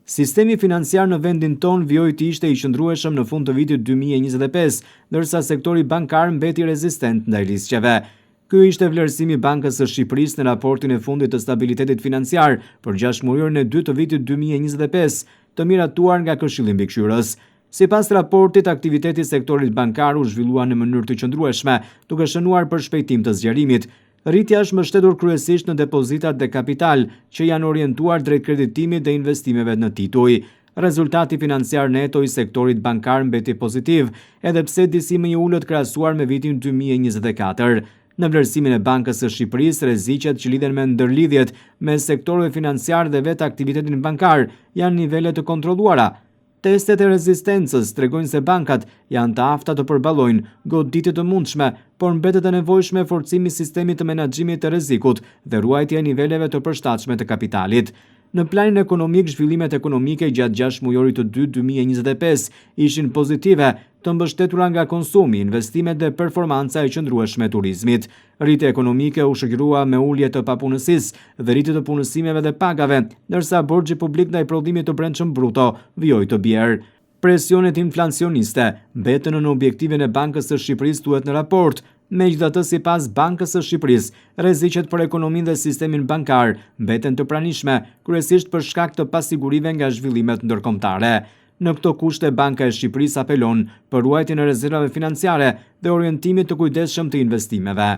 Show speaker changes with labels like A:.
A: Sistemi financiar në vendin ton vjoj të ishte i qëndrueshëm në fund të vitit 2025, ndërsa sektori bankar mbeti rezistent ndaj rrezikeve. Ky ishte vlerësimi i Bankës së Shqipërisë në raportin e fundit të stabilitetit financiar për 6 muajin e dytë të vitit 2025, të miratuar nga Këshilli Mbikëqyrës. Sipas raportit, aktiviteti i sektorit bankar u zhvillua në mënyrë të qëndrueshme, duke shënuar për shpejtim të zgjerimit. Rritja është mbështetur kryesisht në depozitat dhe kapital, që janë orientuar drejt kreditimit dhe investimeve në tituj. Rezultati financiar neto i sektorit bankar mbeti pozitiv, edhe pse disimi i ulët krahasuar me vitin 2024. Në vlerësimin e Bankës së Shqipërisë, rreziqet që lidhen me ndërlidhjet me sektorëve financiar dhe vetë aktivitetin bankar janë nivele të kontrolluara. Testet e rezistencës tregojnë se bankat janë të afta të përballojnë goditje të mundshme, por mbetet e nevojshme forcimi i sistemit të menaxhimit të rrezikut dhe ruajtja e niveleve të përshtatshme të kapitalit. Në planin ekonomik, zhvillimet ekonomike gjatë 6 muajorit të dytë 2025 ishin pozitive, të mbështetura nga konsumi, investimet dhe performanca e qëndrueshme e turizmit. Rritja ekonomike u shoqërua me ulje të papunësisë dhe rritje të punësimeve dhe pagave, ndërsa borxhi publik ndaj prodhimit të brendshëm bruto vjoj të bjerë. Presionet inflacioniste mbetën në objektivin e Bankës së Shqipërisë, thuhet në raport. Megjithatë, sipas Bankës së Shqipërisë, rreziqet për ekonominë dhe sistemin bankar mbeten të pranishme, kryesisht për shkak të pasigurive nga zhvillimet ndërkombëtare. Në këto kushte, Banka e Shqipërisë apelon për ruajtjen e rezervave financiare dhe orientimit të kujdesshëm të investimeve.